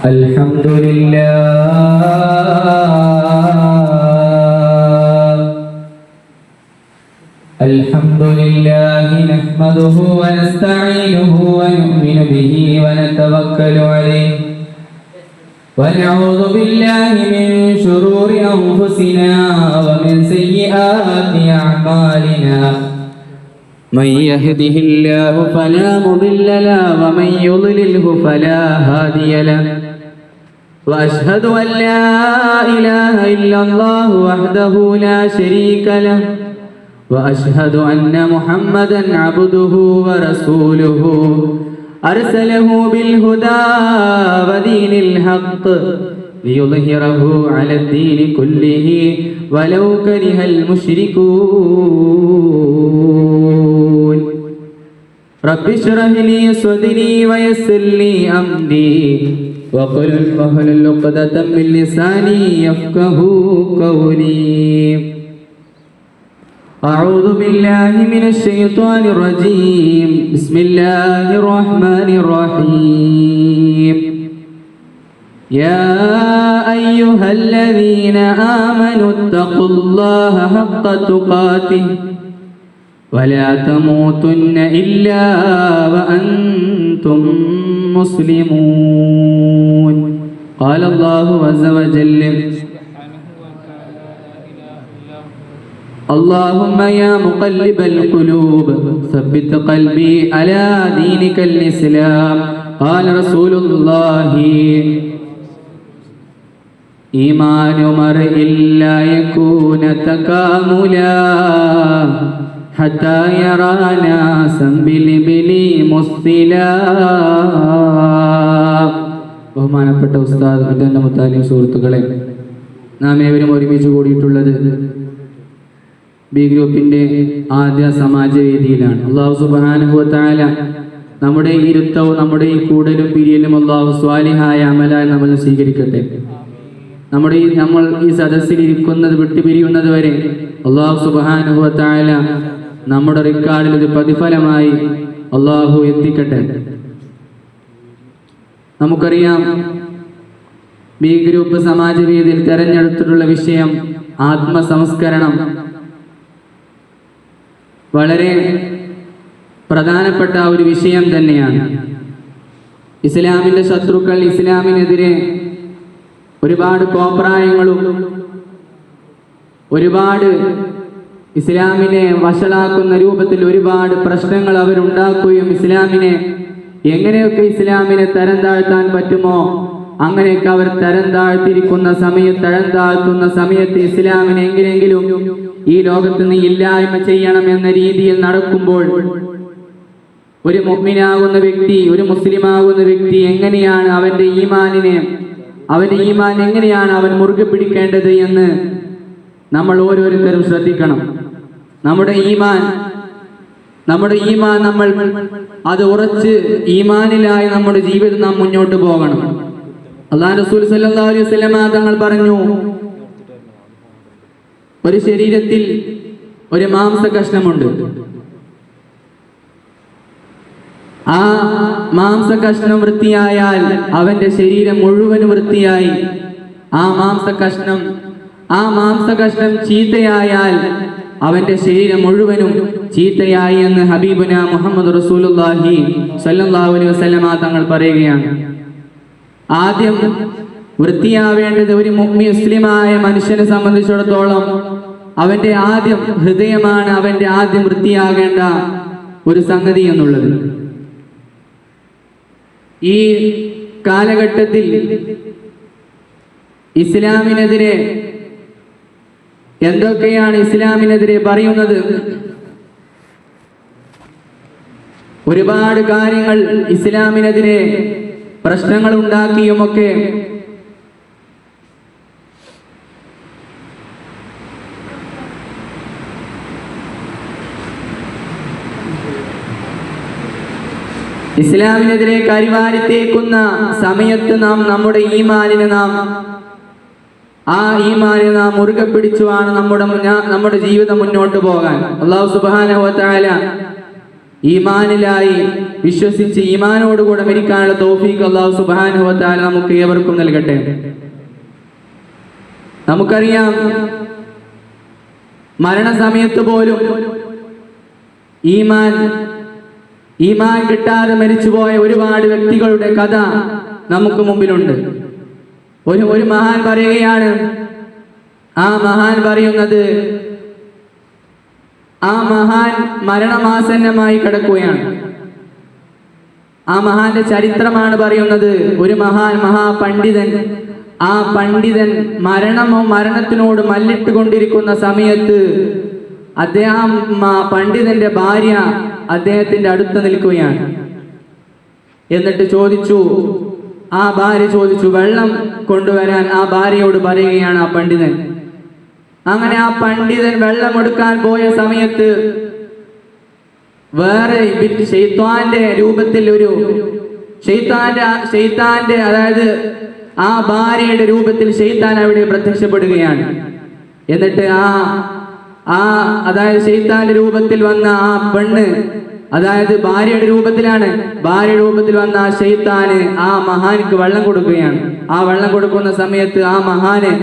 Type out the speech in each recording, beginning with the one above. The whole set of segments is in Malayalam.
الحمد لله نحمده ونستعينه ونؤمن به ونتوكل عليه ونعوذ بالله من شرور أنفسنا ومن سيئات أعمالنا من يهده الله فلا مضل له ومن يضلله فلا هادي له وأشهد أن لا إله إلا الله وحده لا شريك له وأشهد أن محمدًا عبده ورسوله أرسله بالهدى ودين الحق ليظهره على الدين كله ولو كره المشركون رب اشرح لي صدري ويسر لي أمري واحلل عقدة من لساني يفقهوا قولي أعوذ بالله من الشيطان الرجيم بسم الله الرحمن الرحيم يا أيها الذين آمنوا اتقوا الله حق تقاته ولا تموتن إلا وأنتم مسلمون قال الله عز وجل اللهم يا مقلب القلوب ثبت قلبي على دينك الإسلام قال رسول الله إيمان مرء لا يكون تكاملا حتى يرى ناسا بالإبل مسلا ബഹുമാനപ്പെട്ട ഉസ്താദ് അദന്ന മുത്താലിം സുഹൃത്തുക്കളെ, നാം ഏവരും ഒരുമിച്ച് കൂടിയിട്ടുള്ളത് ബി ഗ്രൂപ്പിന്റെ ആദ്യ സമാജവേദിയിലാണ്. അല്ലാഹു സുബ്ഹാനഹു വ തആല നമ്മുടെ ഈ ഇരുത്തവും നമ്മുടെ ഈ കൂടലും പിരിയലും അല്ലാഹു സ്വാലിഹായ അമലായി നമ്മൾ സ്വീകരിക്കട്ടെ. നമ്മൾ ഈ സദസ്സിൽ ഇരിക്കുന്നത് വിട്ടുപിരിയുന്നത് വരെ അല്ലാഹു സുബ്ഹാനഹു വ തആല നമ്മുടെ റിക്കാർഡിൽ ഇത് പ്രതിഫലമായി അല്ലാഹു എത്തിക്കട്ടെ. നമുക്കറിയാം, ബി ഗ്രൂപ്പ് സമാജവേദിയിൽ തെരഞ്ഞെടുത്തിട്ടുള്ള വിഷയം ആത്മസംസ്കരണം. വളരെ പ്രധാനപ്പെട്ട ഒരു വിഷയം തന്നെയാണ്. ഇസ്ലാമിന്റെ ശത്രുക്കൾ ഇസ്ലാമിനെതിരെ ഒരുപാട് കോപ്രായങ്ങളും ഒരുപാട് ഇസ്ലാമിനെ വഷളാക്കുന്ന രൂപത്തിൽ ഒരുപാട് പ്രശ്നങ്ങൾ അവരുണ്ടാക്കുകയും ഇസ്ലാമിനെ എങ്ങനെയൊക്കെ ഇസ്ലാമിനെ തരം താഴ്ത്താൻ പറ്റുമോ അങ്ങനെയൊക്കെ അവർ തരം താഴ്ത്തുന്ന സമയത്ത് ഇസ്ലാമിനെ എങ്ങനെയെങ്കിലും ഈ ലോകത്ത് നിന്ന് ഇല്ലായ്മ ചെയ്യണം എന്ന രീതിയിൽ നടക്കുമ്പോൾ ഒരു മുഅ്മിനാകുന്ന വ്യക്തി, ഒരു മുസ്ലിമാകുന്ന വ്യക്തി എങ്ങനെയാണ് അവന്റെ ഈമാൻ എങ്ങനെയാണ് അവൻ മുറുകെ പിടിക്കേണ്ടത് എന്ന് നമ്മൾ ഓരോരുത്തരും ശ്രദ്ധിക്കണം. നമ്മുടെ ഈമാൻ നമ്മൾ അത് ഉറച്ച് ഈമാനിലായി നമ്മുടെ ജീവിതം നാം മുന്നോട്ട് പോകണം. അല്ലാഹു റസൂൽ സല്ലല്ലാഹു അലൈഹി വസല്ലം തങ്ങൾ പറഞ്ഞു, ഒരു ശരീരത്തിൽ ഒരു മാംസകഷ്ണമുണ്ട്. ആ മാംസകഷ്ണം വൃത്തിയായാൽ അവന്റെ ശരീരം മുഴുവനും വൃത്തിയായി. ആ മാംസകഷ്ണം ചീത്തയായാൽ അവന്റെ ശരീരം മുഴുവനും ചീത്തയായി എന്ന് ഹബീബുന മുഹമ്മദ് റസൂലുള്ളാഹി സ്വല്ലല്ലാഹു അലൈഹി വസല്ലം തങ്ങൾ പറയുകയാണ്. ആദ്യം വൃത്തിയാവേണ്ടത് ഒരു മുസ്ലിമായ മനുഷ്യനെ സംബന്ധിച്ചിടത്തോളം അവന്റെ ആദ്യം ഹൃദയമാണ് അവന്റെ ആദ്യം വൃത്തിയാകേണ്ട ഒരു സംഗതി എന്നുള്ളത്. ഈ കാലഘട്ടത്തിൽ ഇസ്ലാമിനെതിരെ എന്തൊക്കെയാണ് ഇസ്ലാമിനെതിരെ പറയുന്നത്? ഒരുപാട് കാര്യങ്ങൾ ഇസ്ലാമിനെതിരെ പ്രശ്നങ്ങൾ ഉണ്ടാക്കിയുമൊക്കെ ഇസ്ലാമിനെതിരെ കരിവാരിത്തേക്കുന്ന സമയത്ത് നാം നമ്മുടെ ഈമാനിനെ മുറുകെ പിടിച്ചുമാണ് നമ്മുടെ ജീവിതം മുന്നോട്ട് പോകാൻ. അല്ലാഹു സുബ്ഹാനഹു വ തആല ഈമാനിലായി വിശ്വസിച്ച് ഈമാനോടുകൂടെ മരിക്കാനുള്ള തൗഫീഖ് അല്ലാഹു സുബ്ഹാനഹു വ തആല നമുക്ക് ഏവർക്കും നൽകട്ടെ. നമുക്കറിയാം, മരണസമയത്ത് പോലും ഈമാൻ കിട്ടാതെ മരിച്ചുപോയ ഒരുപാട് വ്യക്തികളുടെ കഥ നമുക്ക് മുമ്പിലുണ്ട്. ഒരു മഹാൻ പറയുകയാണ്, ആ മഹാൻ പറയുന്നത്, ആ മഹാൻ മരണമാസന്നമായി കിടക്കുകയാണ്. ആ മഹാന്റെ ചരിത്രമാണ് പറയുന്നത്. ഒരു മഹാപണ്ഡിതൻ, ആ പണ്ഡിതൻ മരണത്തിനോട് മല്ലിട്ടുകൊണ്ടിരിക്കുന്ന സമയത്ത് പണ്ഡിതന്റെ ഭാര്യ അദ്ദേഹത്തിന്റെ അടുത്ത് നിൽക്കുകയാണ്. എന്നിട്ട് ആ ഭാര്യ ചോദിച്ചു വെള്ളം കൊണ്ടുവരാൻ ആ ഭാര്യയോട് പറയുകയാണ് ആ പണ്ഡിതൻ. അങ്ങനെ ആ പണ്ഡിതൻ വെള്ളം എടുക്കാൻ പോയ സമയത്ത് വേറെ ശൈത്താന്റെ രൂപത്തിൽ ശൈത്താന്റെ അതായത് ആ ഭാര്യയുടെ രൂപത്തിൽ ശൈത്താൻ അവിടെ പ്രത്യക്ഷപ്പെടുകയാണ്. എന്നിട്ട് അതായത് ശൈത്താന്റെ രൂപത്തിൽ വന്ന ആ പെണ്ണ്, അതായത് ഭാര്യയുടെ രൂപത്തിൽ വന്ന ആ ശൈത്താന് ആ മഹാനിക്ക് വെള്ളം കൊടുക്കുകയാണ്. ആ വെള്ളം കൊടുക്കുന്ന സമയത്ത് ആ മഹാന്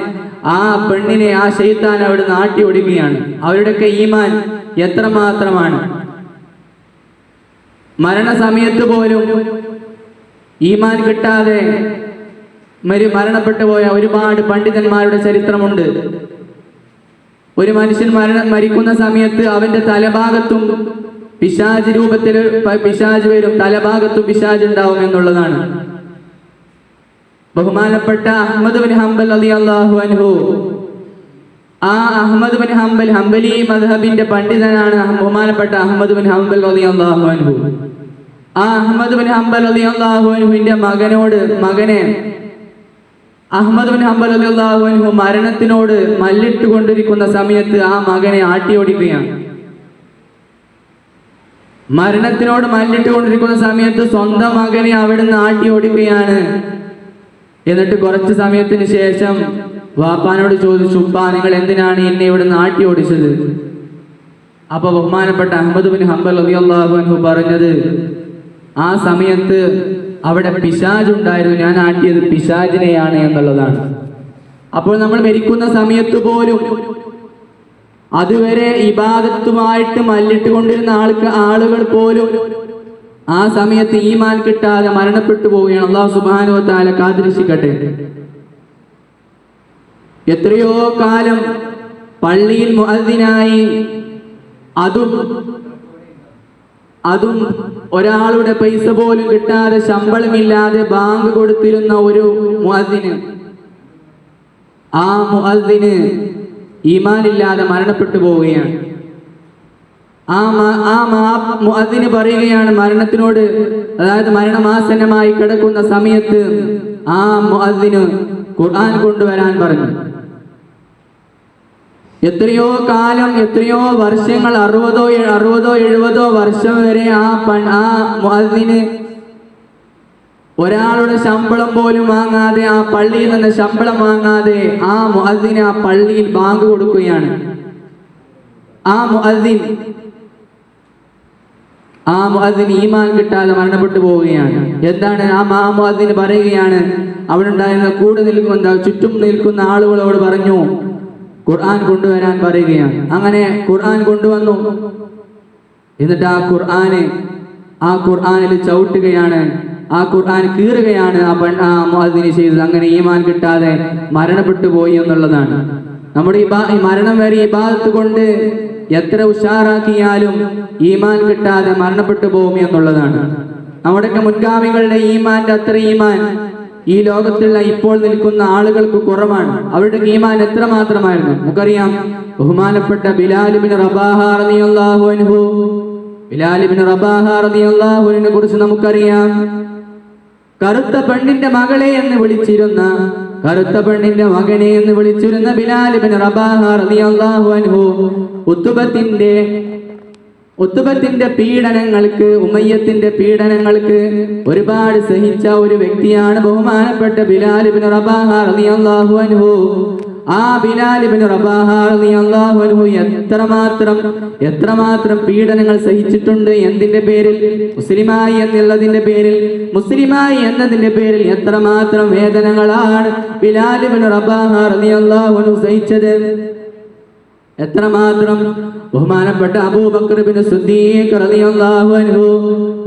ആ പെണ്ണിനെ ആ ശൈത്താൻ അവിടെ നാട്ടി ഓടിക്കുകയാണ്. അവരുടെയൊക്കെ ഈമാൻ എത്രമാത്രമാണ്! മരണസമയത്ത് പോലും ഈമാൻ കിട്ടാതെ മരണപ്പെട്ടു പോയ ഒരുപാട് പണ്ഡിതന്മാരുടെ ചരിത്രമുണ്ട്. ഒരു മനുഷ്യൻ മരിക്കുന്ന സമയത്ത് അവന്റെ തലഭാഗത്തും പിശാച് രൂപത്തിൽ പിശാച് വരും, തലഭാഗത്തും പിശാച് ഉണ്ടാവും എന്നുള്ളതാണ്. ബഹുമാനപ്പെട്ട അഹ്മദ് ബിൻ ഹംബൽ റളിയല്ലാഹു അൻഹു, ആ അഹ്മദ് ബിൻ ഹംബൽ ഹംബലി മദ്ഹബിന്റെ പണ്ഡിതനാണ് ബഹുമാനപ്പെട്ട അഹ്മദ് ബിൻ ഹംബൽ റളിയല്ലാഹു അൻഹു. ആ അഹ്മദ് ബിൻ ഹംബൽ റളിയല്ലാഹു അൻഹുവിന്റെ മകനെ അഹ്മദ് ബിൻ ഹംബൽ റളിയല്ലാഹു അൻഹു മരണത്തിനോട് മല്ലിട്ടുകൊണ്ടിരിക്കുന്ന സമയത്ത് ആ മകനെ ആട്ടിയോടിക്കുകയാണ്. മരണത്തിനോട് മല്ലിട്ടുകൊണ്ടിരിക്കുന്ന സമയത്ത് സ്വന്തം മകനെ അവിടുന്ന് ആട്ടിയോടിക്കുകയാണ്. എന്നിട്ട് കുറച്ച് സമയത്തിന് ശേഷം വാപ്പാനോട് ചോദിച്ചു, ഉപ്പാ, നിങ്ങൾ എന്തിനാണ് എന്നെ ഇവിടുന്ന് ആട്ടി ഓടിച്ചത്? അപ്പൊ ബഹുമാനപ്പെട്ട അഹ്മദ് ബിൻ ഹംബൽ റളിയല്ലാഹു അൻഹു പറഞ്ഞത്, ആ സമയത്ത് അവിടെ പിശാച് ഉണ്ടായിരുന്നു, ഞാൻ ആട്ടിയത് പിശാചിനെയാണ് എന്നുള്ളതാണ്. അപ്പോൾ നമ്മൾ മരിക്കുന്ന സമയത്ത് പോലും അതുവരെ ഇബാദത്തുമായിട്ട് മല്ലിട്ടുകൊണ്ടിരുന്ന ആളുകൾ പോലും ആ സമയത്ത് ഈമാൻ കിട്ടാതെ മരണപ്പെട്ടു പോവുകയാണ്. അല്ലാഹു സുബ്ഹാനഹു വ തആല കാത്തിരക്ഷിക്കട്ടെ. എത്രയോ കാലം പള്ളിയിൽ മുഅദ്ദിനായി, അതും ഒരാളുടെ പൈസ പോലും കിട്ടാതെ ശമ്പളമില്ലാതെ ബാങ്ക് കൊടുത്തിരുന്ന ഒരു മുഅദ്ദിന്, ആ മുഅദ്ദിന് ഈമാനില്ലാതെ മരണപ്പെട്ടു പോവുകയാണ്. ആ മുഅദ്ദിന് പറയുകയാണ്, മരണത്തിനോട് അതായത് മരണമാസന്നമായി കിടക്കുന്ന സമയത്ത് ആ മുഅദ്ദിന് ഖുർആൻ കൊണ്ടുവരാൻ പറഞ്ഞു. എത്രയോ കാലം, എത്രയോ വർഷങ്ങൾ, 60 70 വർഷം വരെ ആ മുഅദ്ദിന് ഒരാളുടെ ശമ്പളം പോലും വാങ്ങാതെ, ആ പള്ളിയിൽ നിന്ന് ശമ്പളം വാങ്ങാതെ ആ മുഅദ്ദിന് ആ പള്ളിയിൽ ബാങ്ക് കൊടുക്കുകയാണ്. ആ മുഅദ്ദിന് ഈമാൻ കിട്ടാതെ മരണപ്പെട്ടു പോവുകയാണ്. എന്താണ് ആ മുഅദ്ദിന് പറയുകയാണ്, അവിടെ ഉണ്ടായിരുന്ന ചുറ്റും നിൽക്കുന്ന ആളുകളോട് പറഞ്ഞു ഖുർആൻ കൊണ്ടുവരാൻ പറയുകയാണ്. അങ്ങനെ ഖുർആൻ കൊണ്ടുവന്നു. എന്നിട്ട് ആ ഖുർആനിൽ ചവിട്ടുകയാണ്, ആ ഖുർആൻ കീറുകയാണ് ആ മുഅദ്ദിന് ചെയ്തത്. അങ്ങനെ ഈമാൻ കിട്ടാതെ മരണപ്പെട്ടു പോയി എന്നുള്ളതാണ്. നമ്മുടെ ഈ മരണം വരെ ഇബാദത്ത് കൊണ്ട് എത്ര ഉഷാറാക്കിയാലും ഈമാൻ കിട്ടാതെ മരണപ്പെട്ടു പോകും എന്നുള്ളതാണ്. നമ്മുടെയൊക്കെ മുൻഗാമികളുടെ ഈമാന്റെ അത്ര ഈമാൻ ഈ ലോകത്തുള്ള ഇപ്പോൾ നിൽക്കുന്ന ആളുകൾക്ക് കുറവാണ്. അവരുടെ ഈമാൻ എത്രമാത്രമായിരുന്നു നമുക്കറിയാം. ബഹുമാനപ്പെട്ട ബിലാൽ ഇബ്നു റബാഹ റളിയല്ലാഹു അൻഹു, ബിലാൽ ഇബ്നു റബാഹ റളിയല്ലാഹു അൻഹുവിനെ കുറിച്ച് നമുക്കറിയാം. കറുത്ത പെണ്ണിന്റെ മകളെ എന്ന് വിളിച്ചിരുന്ന, കറുത്ത പെണ്ണിന്റെ മകനെ എന്ന് വിളിച്ചിരുന്ന ബിലാൽ ഇബ്നു റബാഹ റളിയല്ലാഹു അൻഹു ഉത്തുബത്തിന്റെ പീഡനങ്ങൾക്ക്, ഉമയ്യത്തിന്റെ പീഡനങ്ങൾക്ക് ഒരുപാട് സഹിച്ച ഒരു വ്യക്തിയാണ് ബഹുമാനപ്പെട്ട ബിലാൽ ഇബ്നു റബാഹ റളിയല്ലാഹു അൻഹു. ആ ബിലാൽ ഇബ്നു റബാഹ റളിയല്ലാഹു അൻഹു എത്രമാത്രം പീഡനങ്ങൾ സഹിച്ചിട്ടുണ്ട്. എന്തിന്റെ പേരിൽ? മുസ്ലിമായി എന്നതിന്റെ പേരിൽ എത്രമാത്രം വേദനകളാണ് ബിലാൽ ഇബ്നു റബാഹ റളിയല്ലാഹു അൻഹു സഹിച്ചത്. എത്രമാത്രം. ബഹുമാനപ്പെട്ട അബൂബക്കർ ഇബ്നു സിദ്ദീഖ് റളിയല്ലാഹു അൻഹു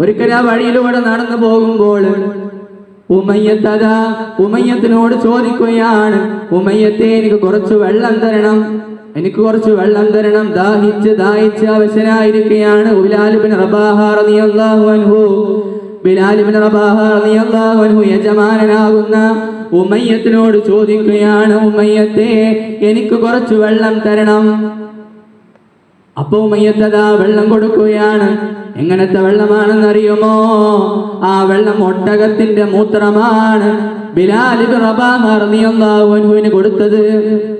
ഒരിക്കൽ ആ വഴിയിലൂടെ നടന്നു പോകുമ്പോൾ ഉമയ്യത്തിനോട് ചോദിക്കുകയാണ്, ഉമയ്യത്തെ എനിക്ക് കുറച്ച് വെള്ളം തരണം, ദാഹിച്ച് അവശനായിരിക്കുകയാണ്. ബിലാൽ ഇബ്നു റബാഹ റളിയല്ലാഹു അൻഹു യജമാനനാകുന്ന ഉമയ്യത്തിനോട് ചോദിക്കുകയാണ്, ഉമയ്യത്തെ എനിക്ക് കുറച്ച് വെള്ളം തരണം. അപ്പൊ ഉമയ്യത്തതാ വെള്ളം കൊടുക്കുകയാണ്. എങ്ങനത്തെ വെള്ളമാണെന്നറിയുമോ? ആ വെള്ളം ഒട്ടകത്തിന്റെ മൂത്രമാണ് ബിലാൽ ഇബ്നു റബാഹ റളിയല്ലാഹു അൻഹുവിന് കൊടുത്തത്.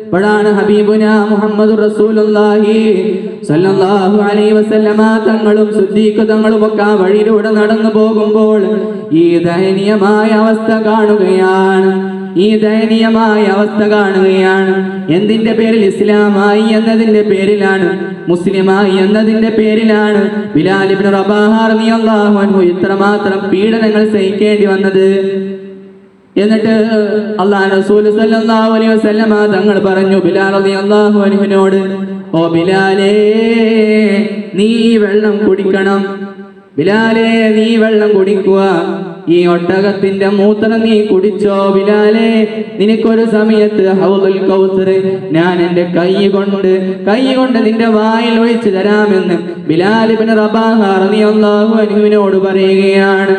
അപ്പോഴാണ് ഹബീബുന മുഹമ്മദ് റസൂലുള്ളാഹി സ്വല്ലല്ലാഹു അലൈഹി വസല്ലമ തങ്ങളും സിദ്ദീഖ് തങ്ങളും ഒക്കെ ആ വഴിയിലൂടെ നടന്നു പോകുമ്പോൾ ഈ ദയനീയമായ അവസ്ഥ കാണുകയാണ്. എന്തിന്റെ പേരിൽ? ഇസ്ലാമായി എന്നതിന്റെ പേരിലാണ്, മുസ്ലിമായി എന്നതിന്റെ പേരിലാണ് ബിലാൽ ഇബ്നു റബാഹ റളിയല്ലാഹു അൻഹു ഇത്രമാത്രം പീഡനങ്ങൾ സഹിക്കേണ്ടി വന്നത്. എന്നിട്ട് അല്ലാഹു റസൂൽ സല്ലല്ലാഹു അലൈഹി വസല്ലമ തങ്ങൾ പറഞ്ഞു ബിലാൽ റളിയല്ലാഹു അൻഹുവിനോട്, ഓ ബിലാലേ, നീ വെള്ളം കുടിക്കണം. ബിലാലേ, നീ വെള്ളം കുടിക്കുക. ഈ ഒട്ടകത്തിന്റെ മൂത്രം നീ കുടിച്ചോ ബിലാലേ. നിനക്കൊരു സമയത്ത് ഹൗദുൽ കൗസർ ഞാൻ എന്റെ കൈ കൊണ്ട് നിന്റെ വായിൽ ഒഴിച്ചു തരാമെന്ന് ബിലാൽ ഇബ്നു റബാഹ റളിയല്ലാഹു അൻഹുവിനോട് പറയുകയാണ്.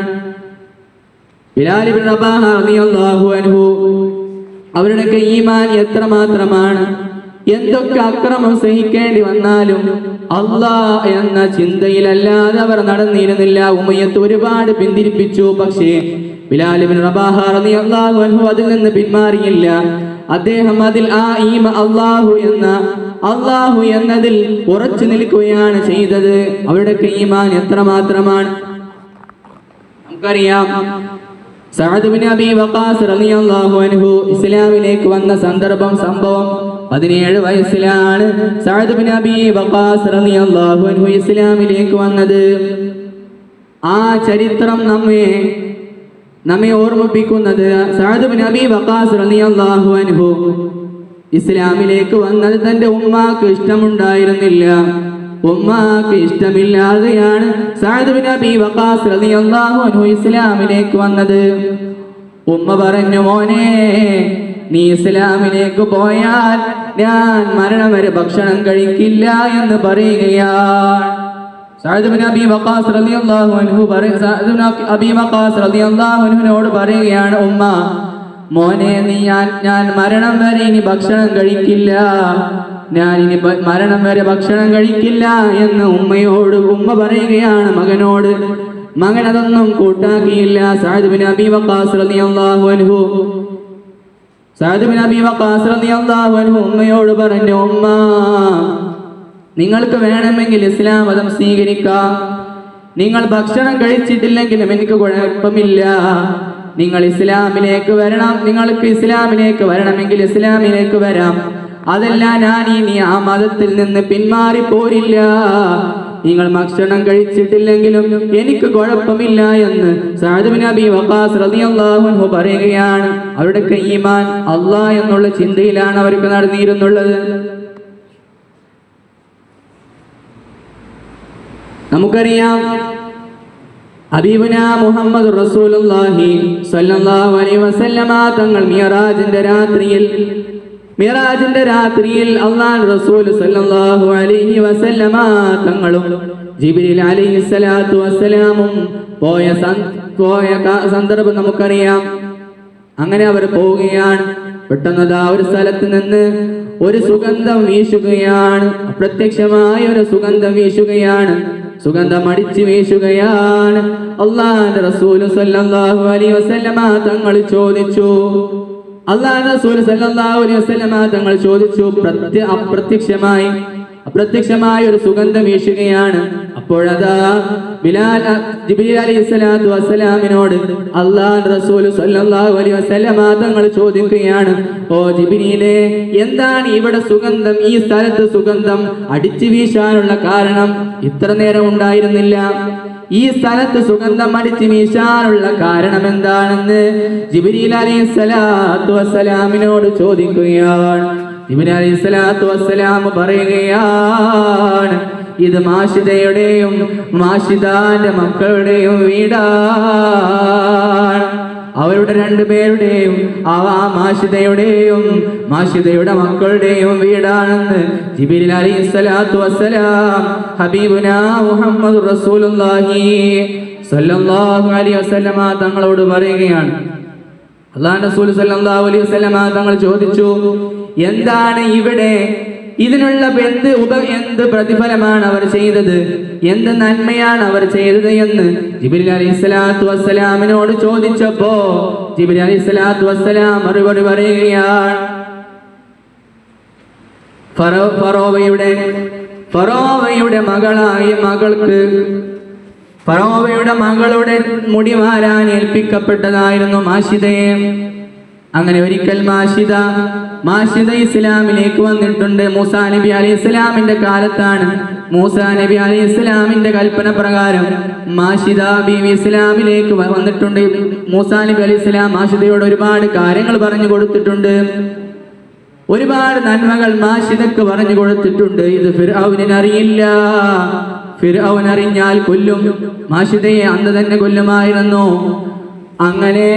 ബിലാൽ ഇബ്നു റബാഹ റളിയല്ലാഹു അൻഹു അവരുടെ ഈമാൻ എത്രമാത്രമാണ്. എന്തൊക്കെ അക്രമം സഹിക്കേണ്ടി വന്നാലും അല്ലാഹ് എന്ന ചിന്തയിലല്ലാതെ അവർ നടന്നിരുന്നില്ല. ഉമയ്യത്ത് ഒരുപാട് പിന്തിരിപ്പിച്ചു. പക്ഷേ ബിലാൽ ഇബ്നു റബാഹ റളിയല്ലാഹു അൻഹു അതിൽ നിന്ന് പിന്മാറിയില്ല. അദ്ദേഹം അതിൽ അല്ലാഹു എന്നതിൽ ഉറച്ചു നിൽക്കുകയാണ് ചെയ്തത്. അവരുടെ ഈമാൻ എത്രമാത്രമാണ് നമുക്കറിയാം. സഅദ് ബിൻ അബീ വഖാസ് റളിയല്ലാഹു അൻഹു ഇസ്ലാമിലേക്ക് വന്ന സംഭവം 17 വയസ്സിലാണ് സഅദ് ബിൻ അബീ വഖാസ് റളിയല്ലാഹു അൻഹു ഇസ്ലാമിലേക്ക് വന്നത്. ആ ചരിത്രം നമ്മെ ഓർമ്മിപ്പിക്കുന്നത് സഅദ് ബിൻ അബീ വഖാസ് റളിയല്ലാഹു അൻഹു ഇസ്ലാമിലേക്ക് വന്നത് തന്റെ ഉമ്മാക്ക് ഇഷ്ടമുണ്ടായിരുന്നില്ല. ഉമ്മാക്ക് ഇഷ്ടമില്ലാതെയാണ് സഅദ് ബിൻ അബീ വഖാസ് റളിയല്ലാഹു അൻഹു ഇസ്ലാമിലേക്ക് വന്നത്. ഉമ്മ പറഞ്ഞു, മോനെ, നീ ഇസ്ലാമിലേക്ക് പോയാൽ ഞാൻ മരണം വരെ ഭക്ഷണം കഴിക്കില്ല എന്ന് പറയുകയാണ്. സഅദ് ബിൻ അബീ വഖാസ് റളിയല്ലാഹു അൻഹുവിനോട് പറയുകയാണ്, ഉമ്മ, മോനെ, ഞാൻ മരണം വരെ ഇനി ഭക്ഷണം കഴിക്കില്ല, മരണം വരെ ഭക്ഷണം കഴിക്കില്ല എന്ന് ഉമ്മ പറയുകയാണ് മകനോട്. മകൻ അതൊന്നും കൂട്ടാക്കിയില്ല. സഅദ് ബിൻ അബീ വഖാസ് റളിയല്ലാഹു അൻഹു ഉമ്മയോട് പറഞ്ഞു, ഉമ്മ, നിങ്ങൾക്ക് വേണമെങ്കിൽ ഇസ്ലാം മതം സ്വീകരിക്കാം. നിങ്ങൾ ഭക്ഷണം കഴിച്ചിട്ടില്ലെങ്കിലും എനിക്ക് കുഴപ്പമില്ല. നിങ്ങൾക്ക് ഇസ്ലാമിലേക്ക് വരണമെങ്കിൽ ഇസ്ലാമിലേക്ക് വരാം. അതല്ല, ഞാൻ ഇനി ആ മതത്തിൽ നിന്ന് പിന്മാറിപ്പോരില്ല. നിങ്ങൾ ഭക്ഷണം കഴിച്ചിട്ടില്ലെങ്കിലും എനിക്ക് കുഴപ്പമില്ല എന്ന് സഅദ് ബിൻ അബീ വഖാസ് റളിയല്ലാഹു അൻഹു പറയുകയാണ്. അവരുടെ ഈമാൻ അല്ലാഹ് എന്നുള്ള ചിന്തയിലാണ് അവർക്ക് നടന്നിരുന്നുള്ളത്. നമുക്കറിയാം, ഹബീബുന മുഹമ്മദ് റസൂലുള്ളാഹി സ്വല്ലല്ലാഹു അലൈഹി വസല്ലമ തങ്ങൾ മിറാജിന്റെ രാത്രിയിൽ അല്ലാഹുവിന്റെ റസൂൽ സ്വല്ലല്ലാഹു അലൈഹി വസല്ലമ തങ്ങളും ജിബ്രീൽ അലൈഹിസ്സലാത്തു വസ്സലാമും പോയ സന്ദർഭം നമുക്കറിയാം. അങ്ങനെ അവർ പോവുകയാണ്. പെട്ടെന്ന് ഒരു സ്ഥലത്ത് നിന്ന് ഒരു സുഗന്ധം വീശുകയാണ്. അപ്രത്യക്ഷമായ ഒരു സുഗന്ധം വീശുകയാണ്. സുഗന്ധം അടിച്ചു വീശുകയാണ്. അല്ലാഹുവിന്റെ റസൂൽ സ്വല്ലല്ലാഹു അലൈഹി വസല്ലമ തങ്ങൾ ചോദിച്ചു. അപ്രത്യക്ഷമായ ഒരു സുഗന്ധം വീശുകയാണ്. അപ്പോഴതാ ജിബ്രീൽ അലൈഹിസ്സലാത്തു വസ്സലാമിനോട് അല്ലാഹുവിന്റെ റസൂൽ സ്വല്ലല്ലാഹു അലൈഹി വസല്ലം തങ്ങൾ ചോദിക്കുകയാണ്, ഓ ജിബ്രീലേ, എന്താണ് ഇവിടെ സുഗന്ധം, ഈ സ്ഥലത്ത് സുഗന്ധം അടിച്ചു വീശാനുള്ള കാരണം? ഇത്ര നേരം ഉണ്ടായിരുന്നില്ല. ഈ സ്ഥലത്ത് സുഗന്ധം അടിച്ചു വീശാനുള്ള കാരണം എന്താണെന്ന് ജിബ്രീൽ അലൈഹിസ്സലാത്തു വസ്സലാമിനോട് ചോദിക്കുകയാണ്. ജിബ്രീൽ അലൈഹിസ്സലാത്തു വസ്സലാം പറയുകയാണ്, ഇത് മാഷിദയുടെയും മാഷിദാന്റെ മക്കളുടെയും വീടാണ്. അവരുടെ രണ്ടുപേരുടെയും മാഷിദയുടെയും മാഷിദയുടെ മക്കളുടെയും വീടാണെന്ന് ജിബ്രീൽ അലൈഹിസ്സലാത്തു വസ്സലാം ഹബീബുനാ മുഹമ്മദുർ റസൂലുള്ളാഹി സ്വല്ലല്ലാഹു അലൈഹി വസല്ലമ തങ്ങളോട് പറയുകയാണ്. അല്ലാഹുവിന്റെ റസൂൽ സ്വല്ലല്ലാഹു അലൈഹി വസല്ലമ തങ്ങൾ ചോദിച്ചു, എന്താണ് ഇവിടെ ഇതിനുള്ള എന്ത് പ്രതിഫലമാണ് അവർ ചെയ്തത്, എന്ത് നന്മയാണ് അവർ ചെയ്തത് എന്ന് ജിബ്രീൽ അലൈഹിസ്സലാത്തു വസ്സലാമിനോട് ചോദിച്ചപ്പോ ജിബ്രീൽ അലൈഹിസ്സലാത്തു വസ്സലാം മറുപടി പറയുകയാണ്, ഫറോവയുടെ മകളുടെ മുടി മാരാൻ ഏൽപ്പിക്കപ്പെട്ടതായിരുന്നു മാഷിദയെ. അങ്ങനെ ഒരിക്കൽ മാഷിദ ഇസ്ലാമിലേക്ക് വന്നിട്ടുണ്ട്. മൂസാ നബി അലൈഹി ഇസ്ലാമിന്റെ കാലത്താണ്. മൂസാ നബി അലൈഹി ഇസ്ലാമിന്റെ കൽപ്പന പ്രകാരം മാഷിദ ബീവി ഇസ്ലാമിലേക്ക് വന്നിട്ടുണ്ട്. മൂസാ നബി അലൈഹി ഇസ്ലാം മാഷിദയോട് ഒരുപാട് കാര്യങ്ങൾ പറഞ്ഞു കൊടുത്തിട്ടുണ്ട്, ഒരുപാട് നന്മകൾ മാഷിദക്ക് പറഞ്ഞു കൊടുത്തിട്ടുണ്ട്. ഇത് ഫിർഔനിന് അറിയില്ല. ഫിർഔൻ അറിഞ്ഞാൽ കൊല്ലും, മാഷിദയെ അന്ന് തന്നെ കൊല്ലുമായിരുന്നു. അങ്ങനെ